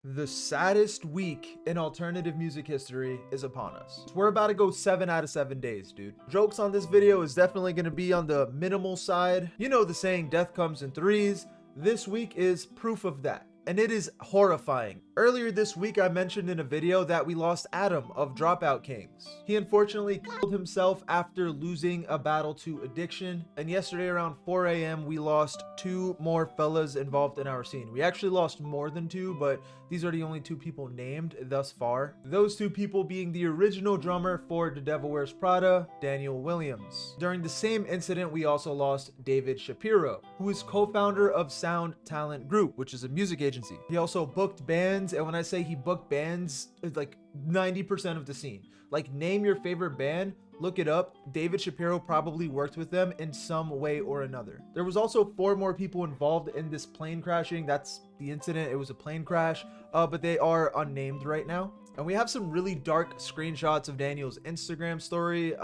The saddest week in alternative music history is upon us. We're about to go 7 out of 7 days, dude. Jokes on this video is definitely going to be on the minimal side. You know the saying, death comes in threes. This week is proof of that. And it is horrifying. Earlier this week, I mentioned in a video that we lost Adam of Dropout Kings. He unfortunately killed himself after losing a battle to addiction. And yesterday around 4 a.m., we lost 2 more fellas involved in our scene. We actually lost more than 2, but these are the only 2 people named thus far. Those 2 people being the original drummer for The Devil Wears Prada, Daniel Williams. During the same incident, we also lost Dave Shapiro, who is co-founder of Sound Talent Group, which is a music agency. He also booked bands, and when I say he booked bands, it's like 90% of the scene. Like, name your favorite band, look it up. Dave Shapiro probably worked with them in some way or another. There was also 4 more people involved in this plane crashing. That's the incident. It was a plane crash, but they are unnamed right now. And we have some really dark screenshots of Daniel's Instagram story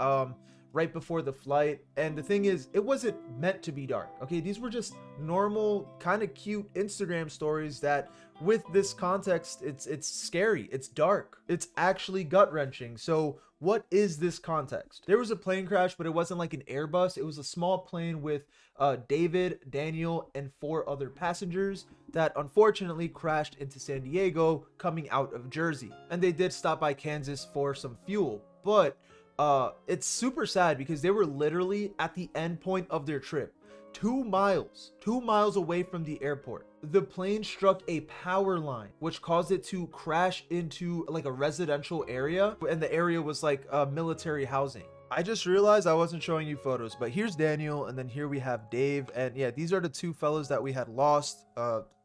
right before the flight. And the thing is, it wasn't meant to be dark. Okay, these were just normal, kind of cute Instagram stories that, with this context, it's scary, it's dark, it's actually gut-wrenching. So what is this context? There was a plane crash, but it wasn't like an Airbus. It was a small plane with David, Daniel, and 4 other passengers that unfortunately crashed into San Diego coming out of Jersey. And they did stop by Kansas for some fuel, but it's super sad because they were literally at the end point of their trip. 2 miles away from the airport. The plane struck a power line, which caused it to crash into like a residential area, and the area was like military housing. I just realized I wasn't showing you photos, but here's Daniel, and then here we have Dave, and yeah, these are the 2 fellas that we had lost,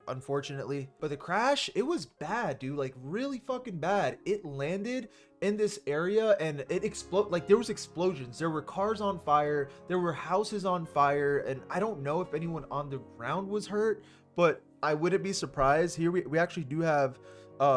unfortunately. But the crash, it was bad, dude, like really fucking bad. It landed in this area and it exploded. Like, there was explosions, there were cars on fire, there were houses on fire, and I don't know if anyone on the ground was hurt, but I wouldn't be surprised. Here we actually do have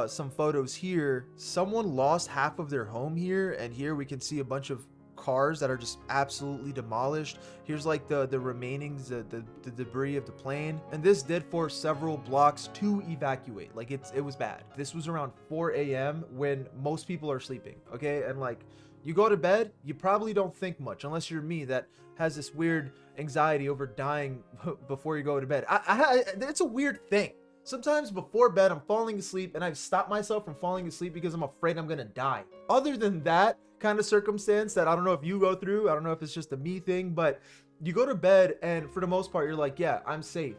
some photos here. Someone lost half of their home here, and here we can see a bunch of cars that are just absolutely demolished. Here's like the remainings, the debris of the plane, and this did force several blocks to evacuate. Like, it was bad. This was around 4 a.m. when most people are sleeping, okay? And like, you go to bed, you probably don't think much, unless you're me that has this weird anxiety over dying before you go to bed. It's a weird thing. Sometimes before bed, I'm falling asleep, and I've stopped myself from falling asleep because I'm afraid I'm gonna die. Other than that kind of circumstance that I don't know if you go through, I don't know if it's just a me thing, but you go to bed and for the most part, you're like, yeah, I'm safe.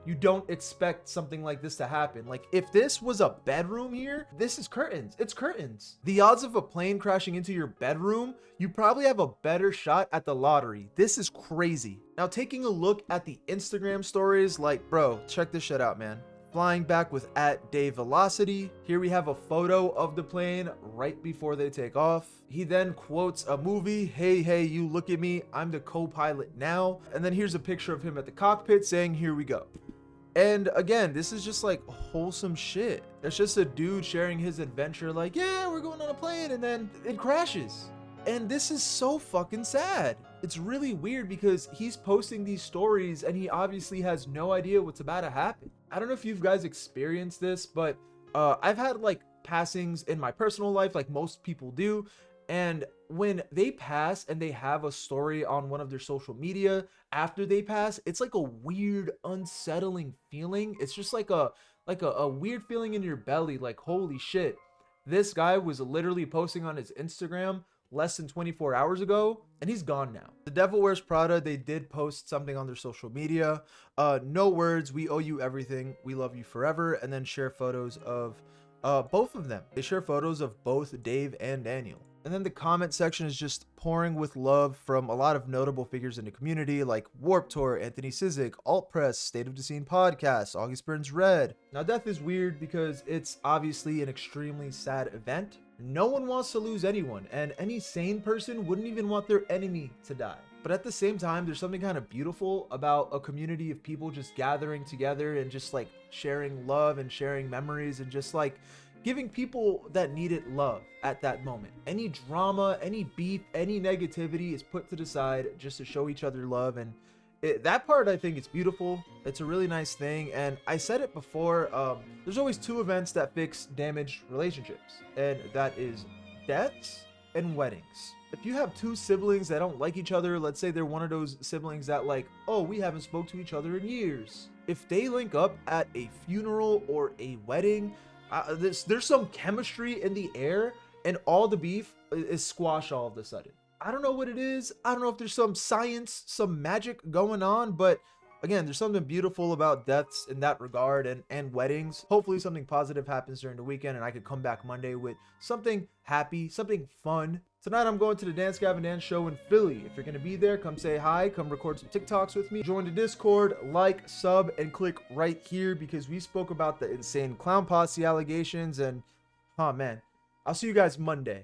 You don't expect something like this to happen. Like, if this was a bedroom here, this is curtains. It's curtains. The odds of a plane crashing into your bedroom, you probably have a better shot at the lottery. This is crazy. Now, taking a look at the Instagram stories, like, bro, check this shit out, man. Flying back with @DaveVelocity. Here we have a photo of the plane right before they take off. He then quotes a movie, hey, you look at me, I'm the co-pilot now. And then here's a picture of him at the cockpit saying, here we go. And again, this is just like wholesome shit. It's just a dude sharing his adventure, like, yeah, we're going on a plane, and then it crashes. And this is so fucking sad. It's really weird because he's posting these stories and he obviously has no idea what's about to happen. I don't know if you guys experienced this, but I've had like passings in my personal life, like most people do. And when they pass and they have a story on one of their social media after they pass, it's like a weird, unsettling feeling. It's just like a weird feeling in your belly, like, holy shit. This guy was literally posting on his Instagram less than 24 hours ago, and he's gone now. The Devil Wears Prada, they did post something on their social media. No words, we owe you everything, we love you forever, and then share photos of both of them. They share photos of both Dave and Daniel. And then the comment section is just pouring with love from a lot of notable figures in the community, like Warped Tour, Anthony Sizik, Alt Press, State of the Scene Podcast, August Burns Red. Now, death is weird because it's obviously an extremely sad event. No one wants to lose anyone, and any sane person wouldn't even want their enemy to die. But at the same time, there's something kind of beautiful about a community of people just gathering together and just like sharing love and sharing memories and just like giving people that need it love at that moment. Any drama, any beef, any negativity is put to the side just to show each other love, and That part, I think it's beautiful. It's a really nice thing. And I said it before, there's always two events that fix damaged relationships, and that is deaths and weddings. If you have two siblings that don't like each other, let's say they're one of those siblings that like, oh, we haven't spoke to each other in years. If they link up at a funeral or a wedding, there's some chemistry in the air, and all the beef is squashed all of a sudden. I don't know what it is. I don't know if there's some science, some magic going on, but again, there's something beautiful about deaths in that regard, and weddings. Hopefully something positive happens during the weekend and I could come back Monday with something happy, something fun. Tonight I'm going to the Dance Gavin Dance show in Philly. If you're going to be there, come say hi, come record some TikToks with me. Join the Discord, like, sub, and click right here because we spoke about the insane clown posse allegations and, oh man, I'll see you guys Monday.